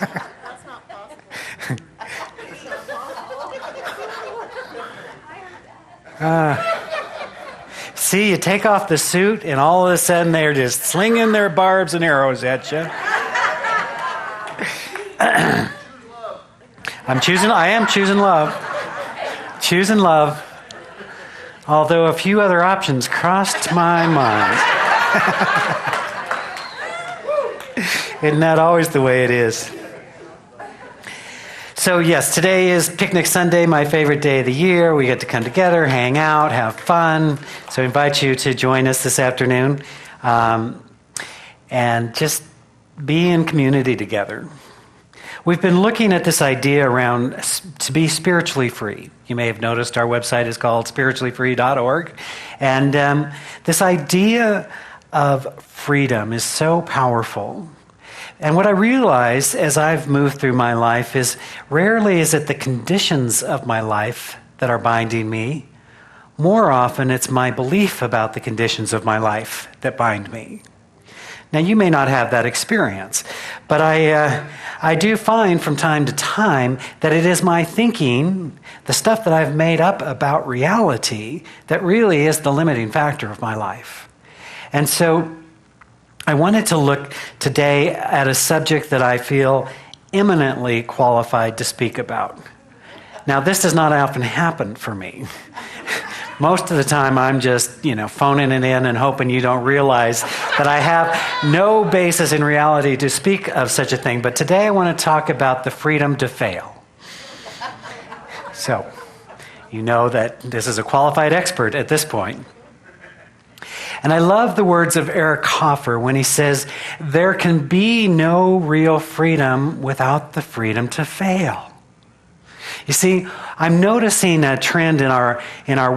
That's not possible. See, you take off the suit, and all of a sudden they're just slinging their barbs and arrows at you. I am choosing love. Choosing love. Although a few other options crossed my mind. Isn't that always the way it is? So yes, today is Picnic Sunday, my favorite day of the year. We get to come together, hang out, have fun. So I invite you to join us this afternoon and just be in community together. We've been looking at this idea around to be spiritually free. You may have noticed our website is called spirituallyfree.org. And this idea of freedom is so powerful. And what I realize as I've moved through my life is rarely is it the conditions of my life that are binding me. More often it's my belief about the conditions of my life that bind me. Now you may not have that experience, but I do find from time to time that it is my thinking, the stuff that I've made up about reality, that really is the limiting factor of my life. And so I wanted to look today at a subject that I feel eminently qualified to speak about. Now, this does not often happen for me. Most of the time, I'm just, phoning it in and hoping you don't realize that I have no basis in reality to speak of such a thing. But today, I want to talk about the freedom to fail. So, you know that this is a qualified expert at this point. And I love the words of Eric Hoffer when he says, there can be no real freedom without the freedom to fail. You see, I'm noticing a trend in our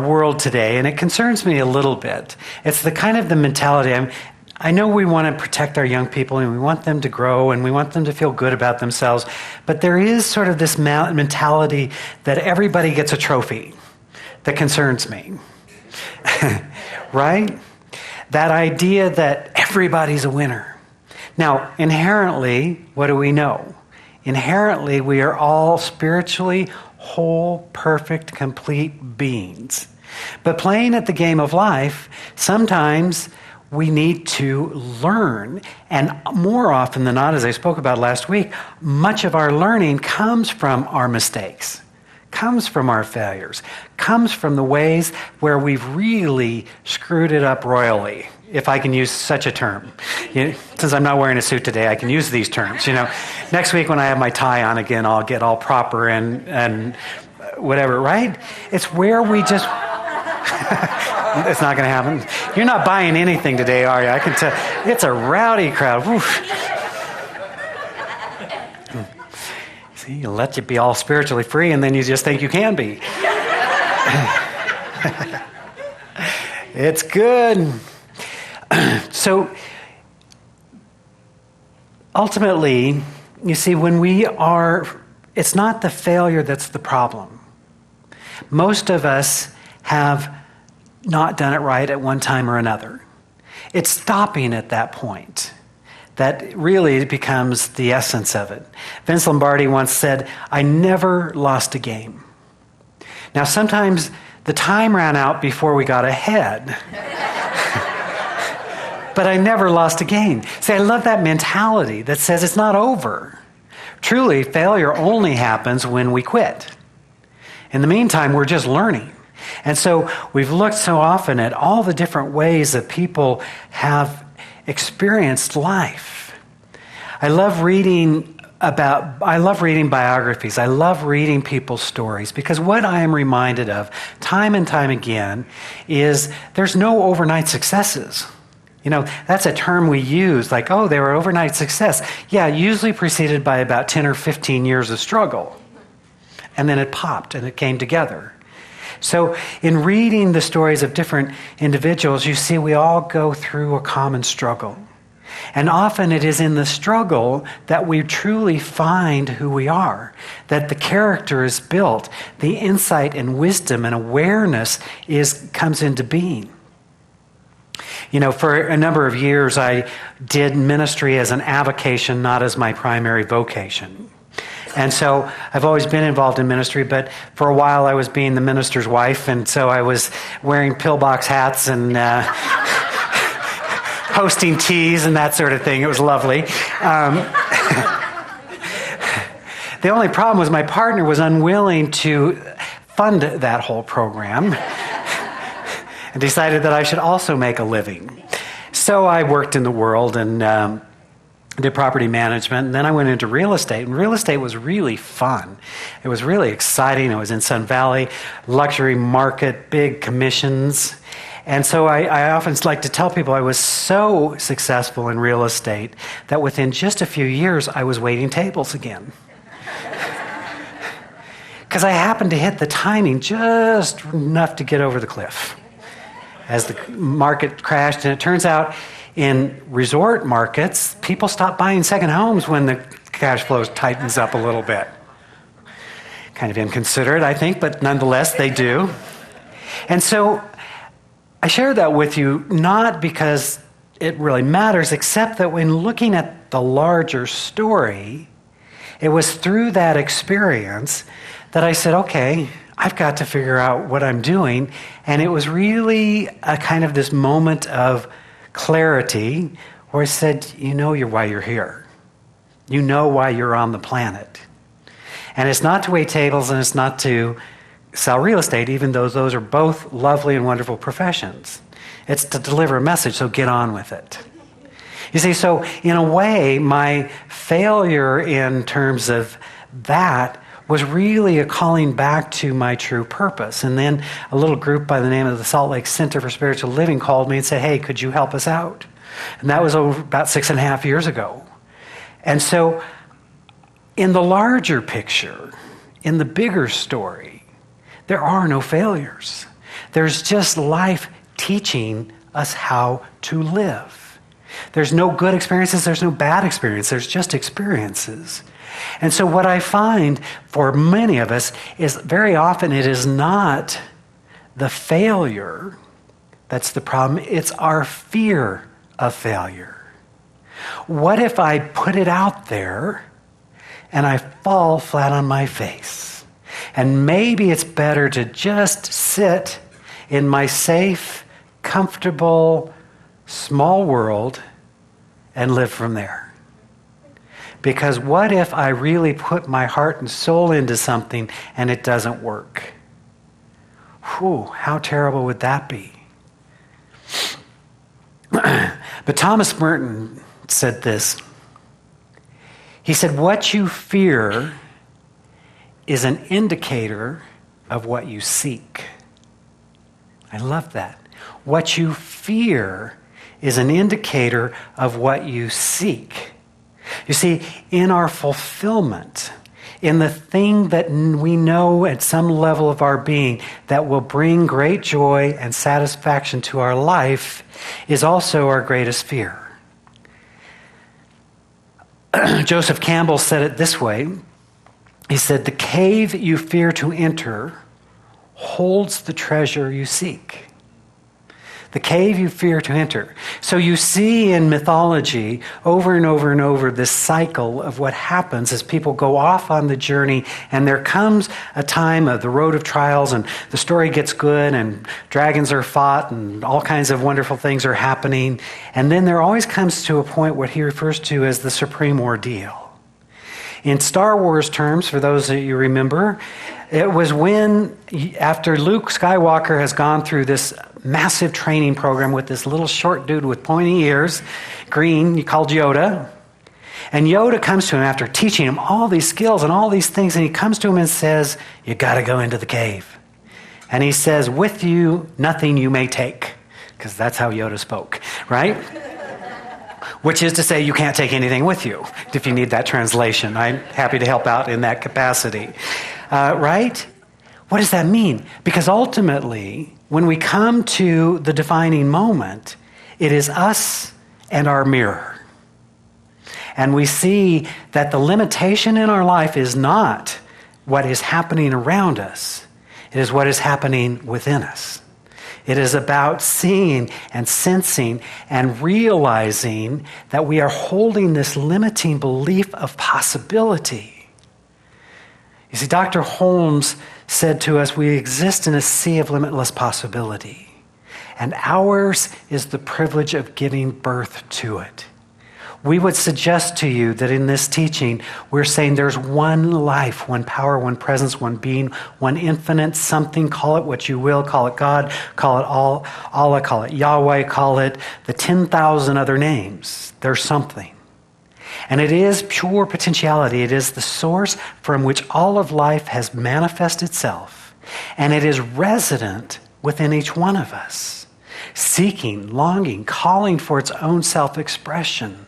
world today, and it concerns me a little bit. It's the kind of the mentality, I know we want to protect our young people, and we want them to grow, and we want them to feel good about themselves, but there is sort of this mentality that everybody gets a trophy that concerns me. Right? That idea that everybody's a winner. Now, inherently, what do we know? Inherently, we are all spiritually whole, perfect, complete beings. But playing at the game of life, sometimes we need to learn. And more often than not, as I spoke about last week, much of our learning comes from our mistakes, comes from our failures, comes from the ways where we've really screwed it up royally, if I can use such a term. Since I'm not wearing a suit today, I can use these terms. Next week when I have my tie on again, I'll get all proper and whatever, right? It's where we just... It's not going to happen. You're not buying anything today, are you? I can tell. It's a rowdy crowd. See, you let you be all spiritually free, and then you just think you can be. It's good. So, ultimately, you see, it's not the failure that's the problem. Most of us have not done it right at one time or another. It's stopping at that point that really becomes the essence of it. Vince Lombardi once said, I never lost a game. Now, sometimes the time ran out before we got ahead. But I never lost a game. See, I love that mentality that says it's not over. Truly, failure only happens when we quit. In the meantime, we're just learning. And so we've looked so often at all the different ways that people have experienced life. I love reading biographies. I love reading people's stories because what I am reminded of time and time again is there's no overnight successes. That's a term we use, like, oh, they were overnight success. Yeah, usually preceded by about 10 or 15 years of struggle. And then it popped and it came together. So in reading the stories of different individuals, you see we all go through a common struggle. And often it is in the struggle that we truly find who we are, that the character is built, the insight and wisdom and awareness comes into being. For a number of years, I did ministry as an avocation, not as my primary vocation. And so I've always been involved in ministry, but for a while I was being the minister's wife, and so I was wearing pillbox hats and hosting teas and that sort of thing. It was lovely. The only problem was my partner was unwilling to fund that whole program and decided that I should also make a living. So I worked in the world and did property management, and then I went into real estate, and real estate was really fun. It was really exciting. It was in Sun Valley, luxury market, big commissions. And so I often like to tell people I was so successful in real estate that within just a few years, I was waiting tables again. Because I happened to hit the timing just enough to get over the cliff as the market crashed. And it turns out in resort markets, people stop buying second homes when the cash flow tightens up a little bit. Kind of inconsiderate, I think, but nonetheless, they do. And so I share that with you not because it really matters, except that when looking at the larger story, it was through that experience that I said, okay, I've got to figure out what I'm doing. And it was really a kind of this moment of clarity where I said, why you're here. You know why you're on the planet. And it's not to wait tables and it's not to sell real estate, even though those are both lovely and wonderful professions. It's to deliver a message, so get on with it. You see, so in a way, my failure in terms of that was really a calling back to my true purpose. And then a little group by the name of the Salt Lake Center for Spiritual Living called me and said, hey, could you help us out? And that was over about 6.5 years ago. And so in the larger picture, in the bigger story, there are no failures. There's just life teaching us how to live. There's no good experiences, there's no bad experience, there's just experiences. And so what I find for many of us is very often it is not the failure that's the problem, it's our fear of failure. What if I put it out there and I fall flat on my face? And maybe it's better to just sit in my safe, comfortable, small world and live from there. Because what if I really put my heart and soul into something and it doesn't work? Whew, how terrible would that be? But Thomas Merton said this. He said, what you fear is an indicator of what you seek. I love that. What you fear is an indicator of what you seek. You see, in our fulfillment, in the thing that we know at some level of our being that will bring great joy and satisfaction to our life is also our greatest fear. Joseph Campbell said it this way. He said, the cave you fear to enter holds the treasure you seek. The cave you fear to enter. So you see in mythology over and over and over this cycle of what happens as people go off on the journey, and there comes a time of the road of trials and the story gets good and dragons are fought and all kinds of wonderful things are happening. And then there always comes to a point what he refers to as the supreme ordeal. In Star Wars terms, for those that you remember, it was when, after Luke Skywalker has gone through this massive training program with this little short dude with pointy ears, green, called Yoda. And Yoda comes to him after teaching him all these skills and all these things, and he comes to him and says, you got to go into the cave. And he says, with you, nothing you may take. Because that's how Yoda spoke, right? Which is to say, you can't take anything with you, if you need that translation. I'm happy to help out in that capacity. Right? What does that mean? Because ultimately, when we come to the defining moment, it is us and our mirror. And we see that the limitation in our life is not what is happening around us. It is what is happening within us. It is about seeing and sensing and realizing that we are holding this limiting belief of possibility. You see, Dr. Holmes said to us, we exist in a sea of limitless possibility, and ours is the privilege of giving birth to it. We would suggest to you that in this teaching, we're saying there's one life, one power, one presence, one being, one infinite something. Call it what you will. Call it God. Call it Allah. Call it Yahweh. Call it the 10,000 other names. There's something. And it is pure potentiality. It is the source from which all of life has manifested itself. And it is resident within each one of us, seeking, longing, calling for its own self-expression.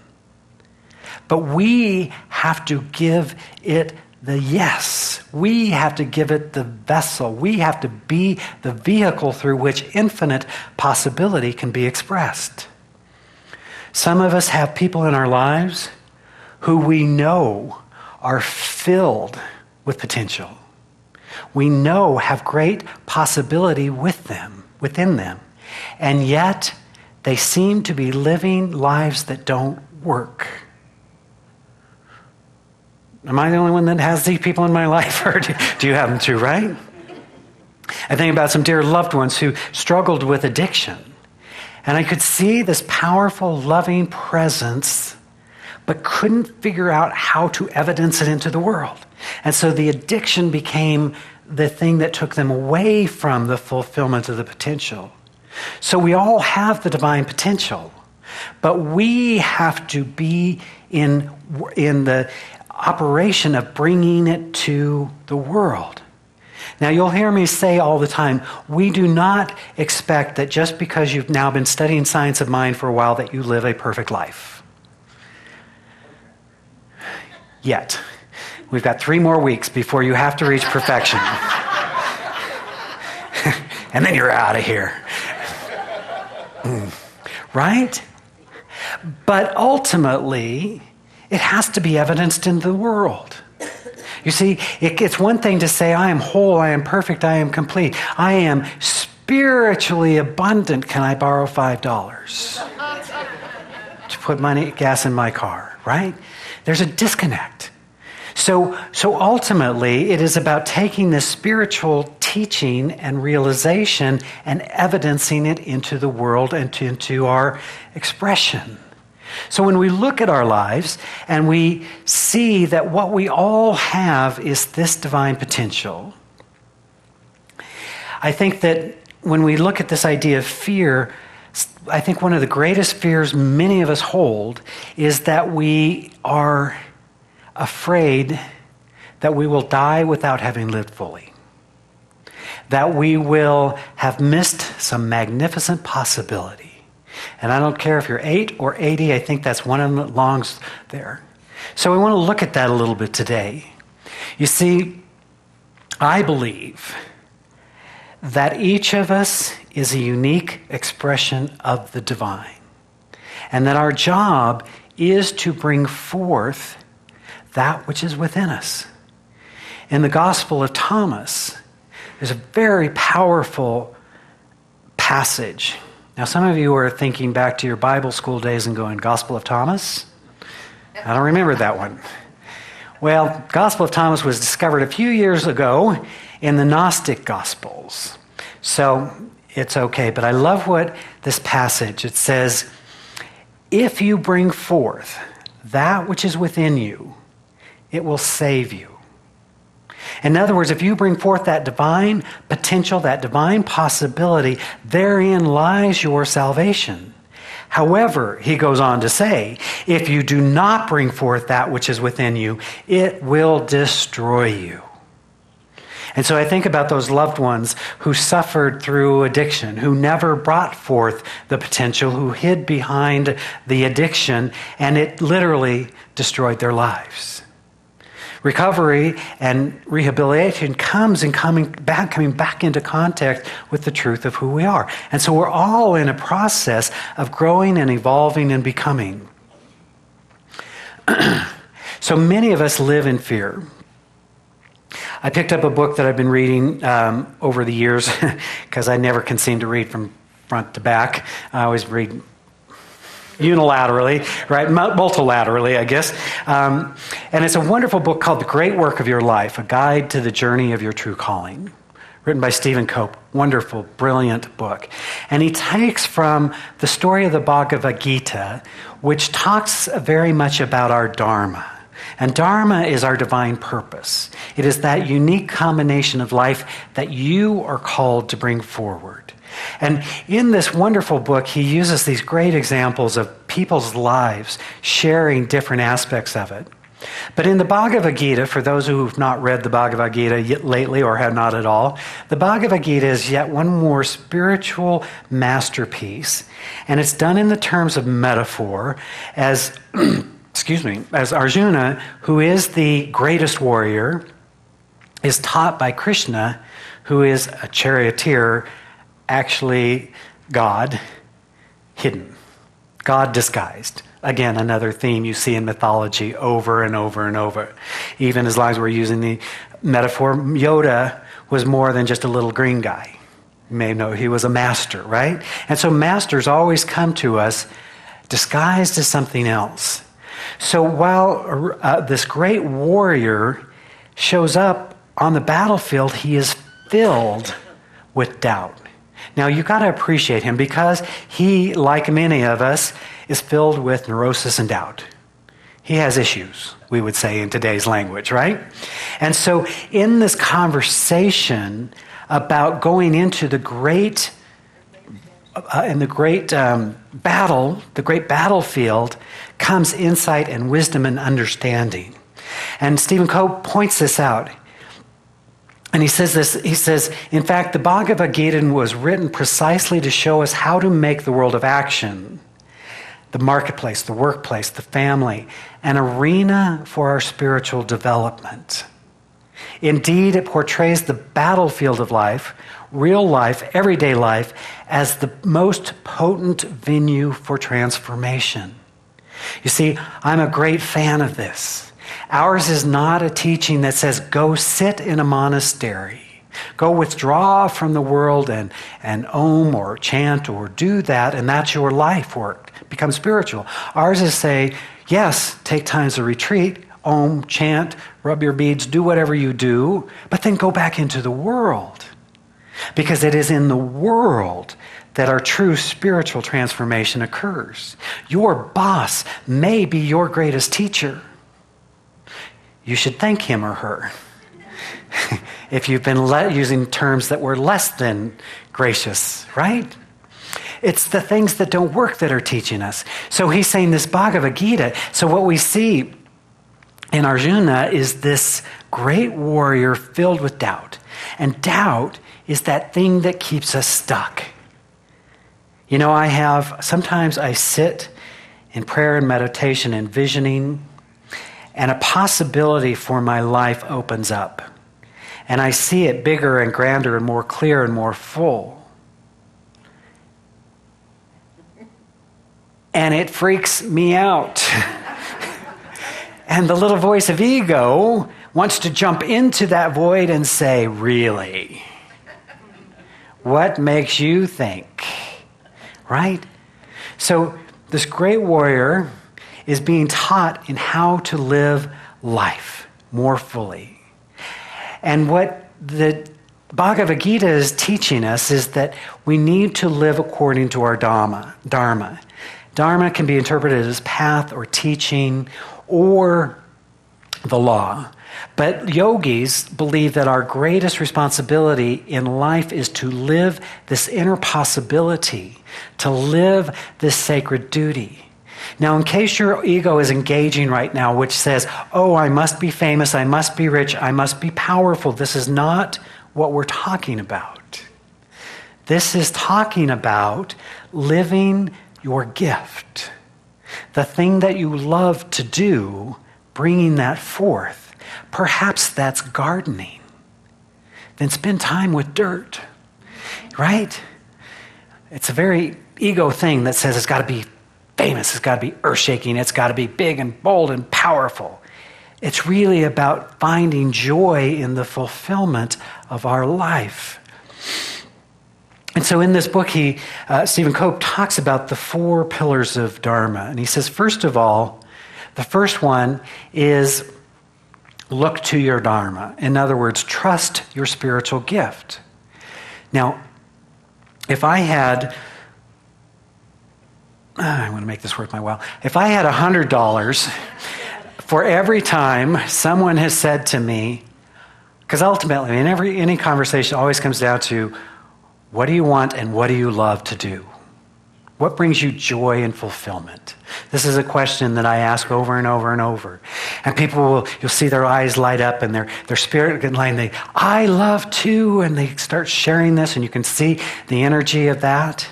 But we have to give it the yes. We have to give it the vessel. We have to be the vehicle through which infinite possibility can be expressed. Some of us have people in our lives who we know are filled with potential. We know have great possibility within them. And yet they seem to be living lives that don't work. Am I the only one that has these people in my life? Or do you have them too, right? I think about some dear loved ones who struggled with addiction. And I could see this powerful, loving presence, but couldn't figure out how to evidence it into the world. And so the addiction became the thing that took them away from the fulfillment of the potential. So we all have the divine potential, but we have to be in the operation of bringing it to the world. Now, you'll hear me say all the time, we do not expect that just because you've now been studying science of mind for a while that you live a perfect life. Yet. We've got 3 more weeks before you have to reach perfection. And then you're out of here. Right? But ultimately, it has to be evidenced in the world. You see, it's one thing to say, I am whole, I am perfect, I am complete. I am spiritually abundant. Can I borrow $5 to put gas in my car, right? There's a disconnect. So ultimately, it is about taking this spiritual teaching and realization and evidencing it into the world and into our expression. So when we look at our lives and we see that what we all have is this divine potential, I think that when we look at this idea of fear, I think one of the greatest fears many of us hold is that we are afraid that we will die without having lived fully, that we will have missed some magnificent possibility. And I don't care if you're 8 or 80, I think that's one of them that longs there. So we want to look at that a little bit today. You see, I believe that each of us is a unique expression of the divine, and that our job is to bring forth that which is within us. In the Gospel of Thomas, there's a very powerful passage. Now, some of you are thinking back to your Bible school days and going, Gospel of Thomas? I don't remember that one. Well, Gospel of Thomas was discovered a few years ago in the Gnostic Gospels. So it's okay. But I love what this passage, it says, if you bring forth that which is within you, it will save you. In other words, if you bring forth that divine potential, that divine possibility, therein lies your salvation. However, he goes on to say, if you do not bring forth that which is within you, it will destroy you. And so I think about those loved ones who suffered through addiction, who never brought forth the potential, who hid behind the addiction, and it literally destroyed their lives. Recovery and rehabilitation comes in coming back into contact with the truth of who we are. And so we're all in a process of growing and evolving and becoming. So many of us live in fear. I picked up a book that I've been reading over the years because I never can seem to read from front to back. I always read unilaterally, right? Multilaterally, I guess. And it's a wonderful book called The Great Work of Your Life, A Guide to the Journey of Your True Calling, written by Stephen Cope. Wonderful, brilliant book. And he takes from the story of the Bhagavad Gita, which talks very much about our Dharma. And Dharma is our divine purpose. It is that unique combination of life that you are called to bring forward. And in this wonderful book, he uses these great examples of people's lives sharing different aspects of it. But in the Bhagavad Gita, for those who have not read the Bhagavad Gita yet lately or have not at all, the Bhagavad Gita is yet one more spiritual masterpiece. And it's done in the terms of metaphor as, as Arjuna, who is the greatest warrior, is taught by Krishna, who is a charioteer, actually God hidden, God disguised. Again, another theme you see in mythology over and over and over. Even as long as we're using the metaphor, Yoda was more than just a little green guy. You may know he was a master, right? And so masters always come to us disguised as something else. So while this great warrior shows up on the battlefield, he is filled with doubt. Now, you've got to appreciate him because he, like many of us, is filled with neurosis and doubt. He has issues, we would say in today's language, right? And so in this conversation about going into the great battle, the great battlefield, comes insight and wisdom and understanding. And Stephen Cope points this out. And he says this, he says, in fact, the Bhagavad Gita was written precisely to show us how to make the world of action, the marketplace, the workplace, the family, an arena for our spiritual development. Indeed, it portrays the battlefield of life, real life, everyday life, as the most potent venue for transformation. You see, I'm a great fan of this. Ours is not a teaching that says, go sit in a monastery, go withdraw from the world and om or chant or do that, and that's your life work. Become spiritual. Ours is say, yes, take times of retreat, om, chant, rub your beads, do whatever you do, but then go back into the world. Because it is in the world that our true spiritual transformation occurs. Your boss may be your greatest teacher. You should thank him or her if you've been using terms that were less than gracious, right? It's the things that don't work that are teaching us. So he's saying this Bhagavad Gita. So what we see in Arjuna is this great warrior filled with doubt. And doubt is that thing that keeps us stuck. You know, sometimes I sit in prayer and meditation, envisioning, and a possibility for my life opens up. And I see it bigger and grander and more clear and more full. And it freaks me out. And the little voice of ego wants to jump into that void and say, really? What makes you think? Right? So this great warrior is being taught in how to live life more fully. And what the Bhagavad Gita is teaching us is that we need to live according to our Dharma. Dharma can be interpreted as path or teaching or the law. But yogis believe that our greatest responsibility in life is to live this inner possibility, to live this sacred duty. Now, in case your ego is engaging right now, which says, oh, I must be famous, I must be rich, I must be powerful, this is not what we're talking about. This is talking about living your gift. The thing that you love to do, bringing that forth. Perhaps that's gardening. Then spend time with dirt, right? It's a very ego thing that says it's got to be famous, it's got to be earth-shaking, it's got to be big and bold and powerful. It's really about finding joy in the fulfillment of our life. And so in this book, Stephen Cope talks about the 4 pillars of Dharma. And he says, first of all, the first one is look to your Dharma. In other words, trust your spiritual gift. Now, if I had, I want to make this worth my while. If I had $100 for every time someone has said to me, because ultimately in any conversation always comes down to, what do you want and what do you love to do? What brings you joy and fulfillment? This is a question that I ask over and over and over. And people you'll see their eyes light up and their spirit can line. I love too, and they start sharing this, and you can see the energy of that.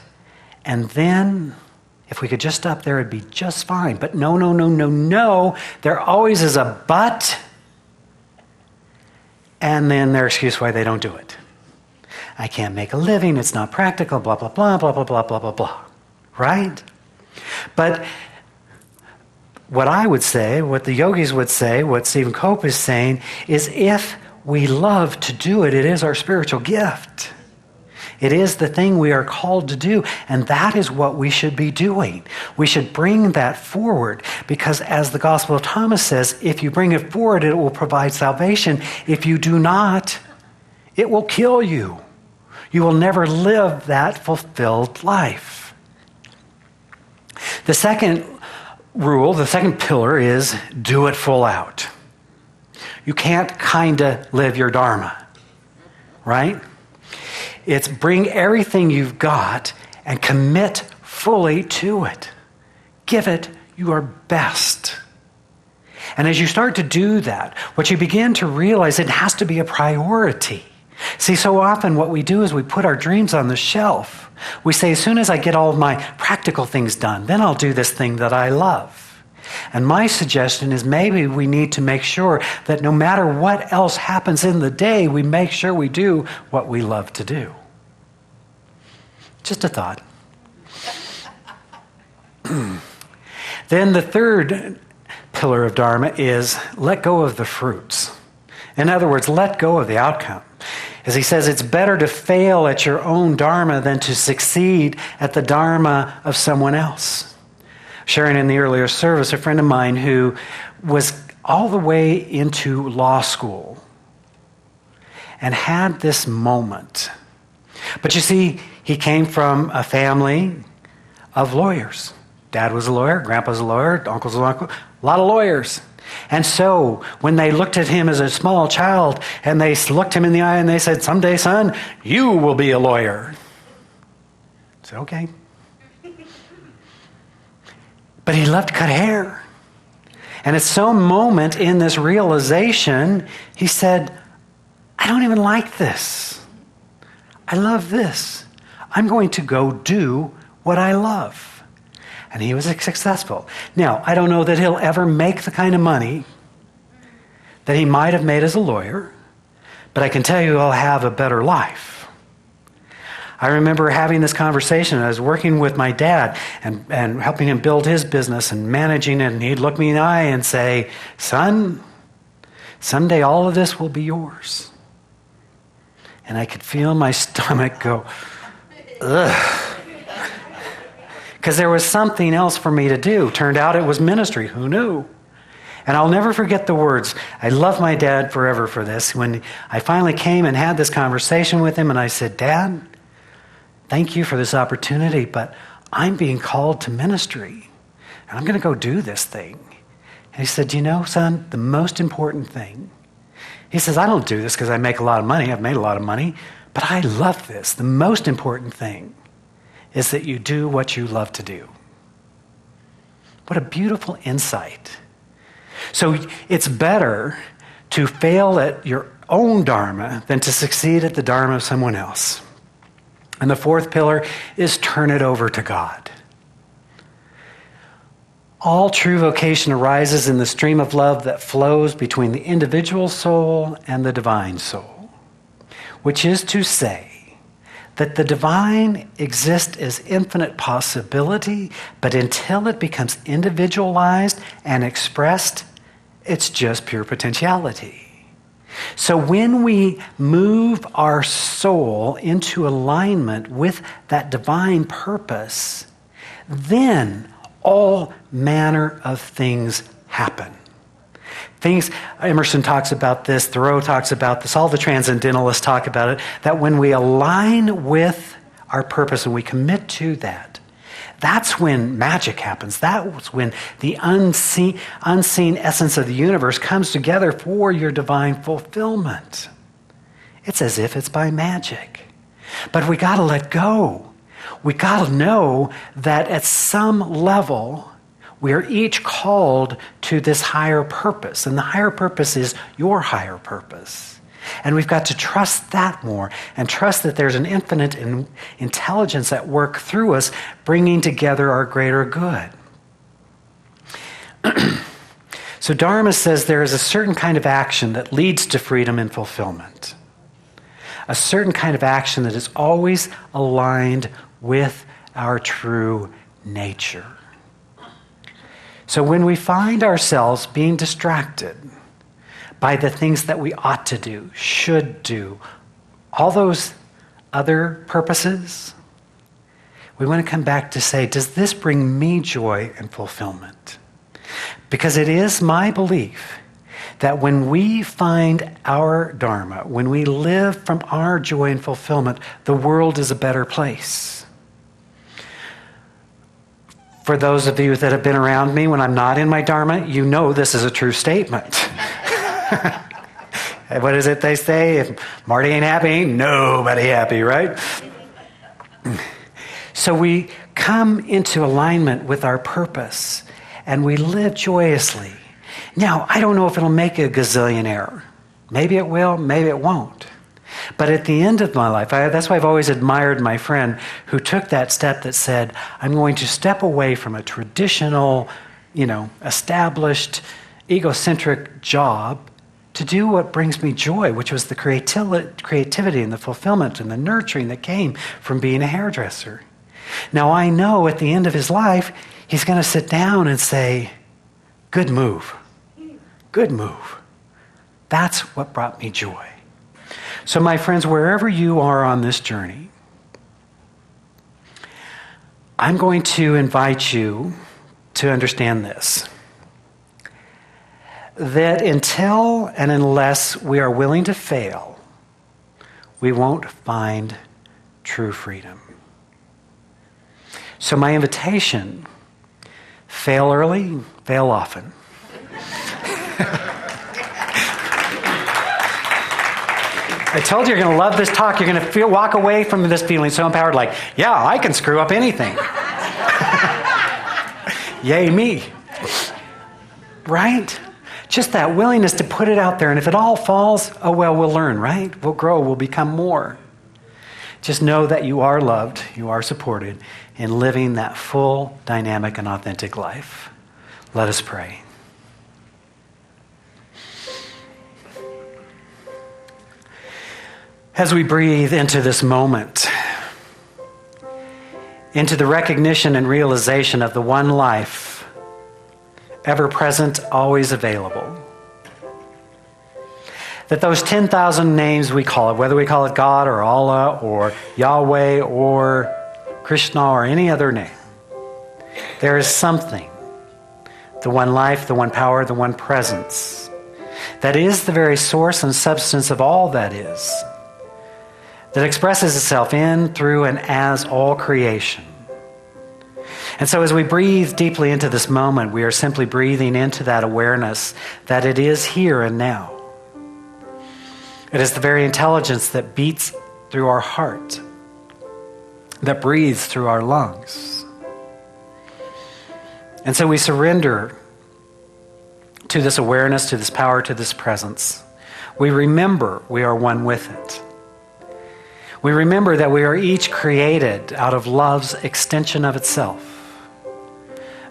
And then, if we could just stop there, it'd be just fine. But no. There always is a but, and then their excuse why they don't do it. I can't make a living, it's not practical, blah, blah, blah, blah, blah, blah, blah, blah, blah. Right? But what I would say, what the yogis would say, what Stephen Cope is saying, is if we love to do it, it is our spiritual gift. It is the thing we are called to do, and that is what we should be doing. We should bring that forward, because as the Gospel of Thomas says, if you bring it forward, it will provide salvation. If you do not, it will kill you. You will never live that fulfilled life. The second rule, the second pillar is do it full out. You can't kinda live your Dharma, right? It's bring everything you've got and commit fully to it. Give it your best. And as you start to do that, what you begin to realize, it has to be a priority. See, so often what we do is we put our dreams on the shelf. We say, as soon as I get all of my practical things done, then I'll do this thing that I love. And my suggestion is maybe we need to make sure that no matter what else happens in the day, we make sure we do what we love to do. Just a thought. Then the third pillar of Dharma is let go of the fruits. In other words, let go of the outcome. As he says, it's better to fail at your own Dharma than to succeed at the Dharma of someone else. Sharing in the earlier service, a friend of mine who was all the way into law school and had this moment. But you see, he came from a family of lawyers. Dad was a lawyer, grandpa's a lawyer, uncle's an uncle, a lot of lawyers. And so when they looked at him as a small child and they looked him in the eye and they said, someday, son, you will be a lawyer. I said, okay. But he loved to cut hair. And at some moment in this realization, he said, I don't even like this. I love this. I'm going to go do what I love. And he was successful. Now, I don't know that he'll ever make the kind of money that he might have made as a lawyer, but I can tell you he'll have a better life. I remember having this conversation. I was working with my dad and helping him build his business and managing it, and he'd look me in the eye and say, son, someday all of this will be yours. And I could feel my stomach go, ugh. Because there was something else for me to do. Turned out it was ministry. Who knew? And I'll never forget the words. I love my dad forever for this. When I finally came and had this conversation with him, and I said, Dad, thank you for this opportunity, but I'm being called to ministry. And I'm going to go do this thing. And he said, you know, son, the most important thing. He says, I don't do this because I make a lot of money. I've made a lot of money. But I love this. The most important thing is that you do what you love to do. What a beautiful insight. So it's better to fail at your own Dharma than to succeed at the Dharma of someone else. And the fourth pillar is turn it over to God. All true vocation arises in the stream of love that flows between the individual soul and the divine soul, which is to say, that the divine exists as infinite possibility, but until it becomes individualized and expressed, It's just pure potentiality. So when we move our soul into alignment with that divine purpose, then all manner of things happen. Things, Emerson talks about this, Thoreau talks about this, all the transcendentalists talk about it, that when we align with our purpose and we commit to that, that's when magic happens. That's when the unseen essence of the universe comes together for your divine fulfillment. It's as if it's by magic. But we got to let go. We got to know that at some level, we are each called to this higher purpose. And the higher purpose is your higher purpose. And we've got to trust that more and trust that there's an infinite intelligence at work through us, bringing together our greater good. So Dharma says there is a certain kind of action that leads to freedom and fulfillment. A certain kind of action that is always aligned with our true nature. So when we find ourselves being distracted by the things that we ought to do, should do, all those other purposes, we want to come back to say, does this bring me joy and fulfillment? Because it is my belief that when we find our Dharma, when we live from our joy and fulfillment, the world is a better place. For those of you that have been around me when I'm not in my Dharma, you know this is a true statement. What is it they say? If Marty ain't happy, ain't nobody happy, right? So we come into alignment with our purpose and we live joyously. Now, I don't know if it'll make a gazillionaire. Maybe it will, maybe it won't. But at the end of my life, that's why I've always admired my friend who took that step that said, I'm going to step away from a traditional, established, egocentric job to do what brings me joy, which was the creativity and the fulfillment and the nurturing that came from being a hairdresser. Now I know at the end of his life, he's going to sit down and say, good move. Good move. That's what brought me joy. So my friends, wherever you are on this journey, I'm going to invite you to understand this. That until and unless we are willing to fail, we won't find true freedom. So my invitation, fail early, fail often. I told you you're going to love this talk. You're going to walk away from this feeling so empowered, like, yeah, I can screw up anything. Yay me. Right? Just that willingness to put it out there. And if it all falls, oh well, we'll learn, right? We'll grow, we'll become more. Just know that you are loved, you are supported in living that full, dynamic, and authentic life. Let us pray. As we breathe into this moment, into the recognition and realization of the one life, ever present, always available. That those 10,000 names we call it, whether we call it God or Allah or Yahweh or Krishna or any other name, there is something, the one life, the one power, the one presence, that is the very source and substance of all that is, that expresses itself in, through, and as all creation. And so as we breathe deeply into this moment, we are simply breathing into that awareness that it is here and now. It is the very intelligence that beats through our heart, that breathes through our lungs. And so we surrender to this awareness, to this power, to this presence. We remember we are one with it. We remember that we are each created out of love's extension of itself,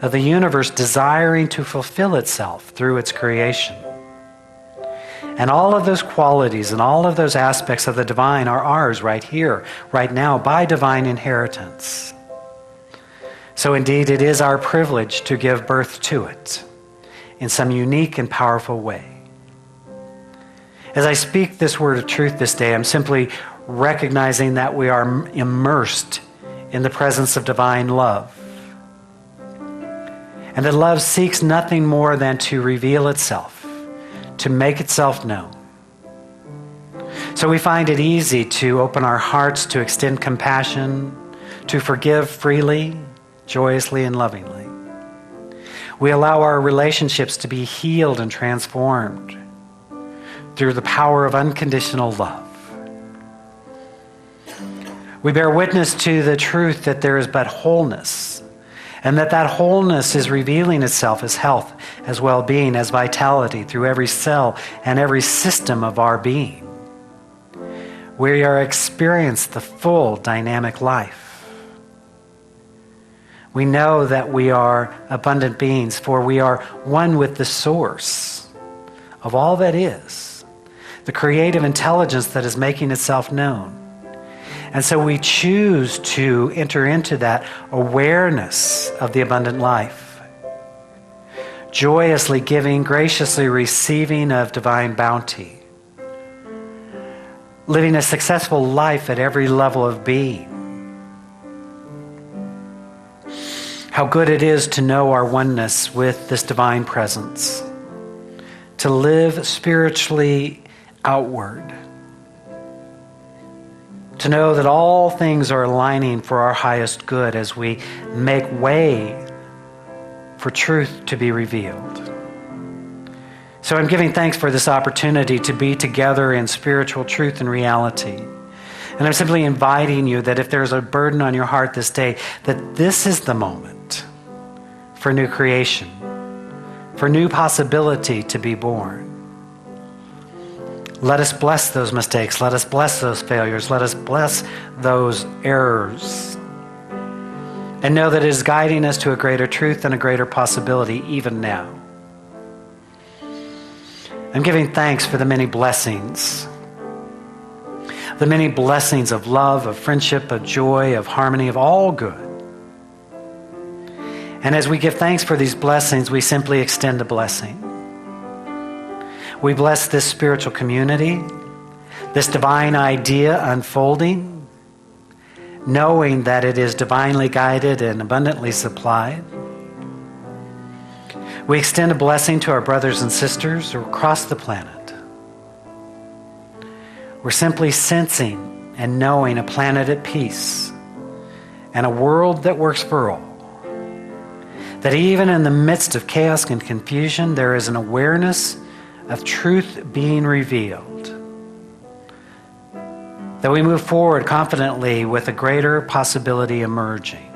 of the universe desiring to fulfill itself through its creation. And all of those qualities and all of those aspects of the divine are ours right here, right now, by divine inheritance. So indeed, it is our privilege to give birth to it in some unique and powerful way. As I speak this word of truth this day, I'm simply recognizing that we are immersed in the presence of divine love. And that love seeks nothing more than to reveal itself, to make itself known. So we find it easy to open our hearts to extend compassion, to forgive freely, joyously, and lovingly. We allow our relationships to be healed and transformed through the power of unconditional love. We bear witness to the truth that there is but wholeness, and that wholeness is revealing itself as health, as well-being, as vitality through every cell and every system of our being. We are experiencing the full dynamic life. We know that we are abundant beings, for we are one with the source of all that is, the creative intelligence that is making itself known. And so we choose to enter into that awareness of the abundant life, joyously giving, graciously receiving of divine bounty, living a successful life at every level of being. How good it is to know our oneness with this divine presence, to live spiritually outward, to know that all things are aligning for our highest good as we make way for truth to be revealed. So I'm giving thanks for this opportunity to be together in spiritual truth and reality. And I'm simply inviting you that if there's a burden on your heart this day, that this is the moment for new creation, for new possibility to be born. Let us bless those mistakes. Let us bless those failures. Let us bless those errors. And know that it is guiding us to a greater truth and a greater possibility even now. I'm giving thanks for the many blessings. The many blessings of love, of friendship, of joy, of harmony, of all good. And as we give thanks for these blessings, we simply extend a blessing. We bless this spiritual community, this divine idea unfolding, knowing that it is divinely guided and abundantly supplied. We extend a blessing to our brothers and sisters across the planet. We're simply sensing and knowing a planet at peace and a world that works for all. That even in the midst of chaos and confusion, there is an awareness of truth being revealed. That we move forward confidently with a greater possibility emerging.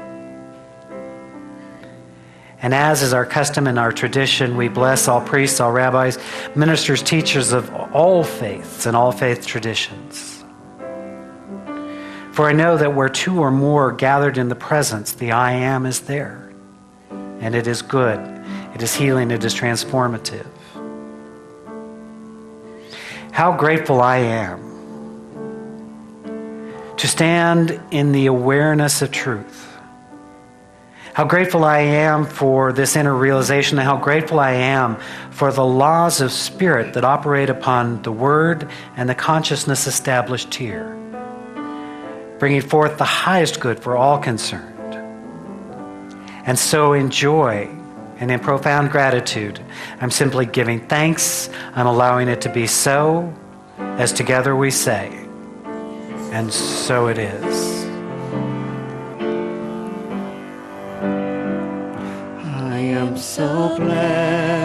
And as is our custom and our tradition, we bless all priests, all rabbis, ministers, teachers of all faiths and all faith traditions. For I know that where two or more are gathered in the presence, the I am is there. And it is good, it is healing, it is transformative. How grateful I am to stand in the awareness of truth. How grateful I am for this inner realization, and how grateful I am for the laws of spirit that operate upon the word and the consciousness established here, bringing forth the highest good for all concerned. And so in joy and in profound gratitude, I'm simply giving thanks. I'm allowing it to be so, as together we say, and so it is. I am so blessed.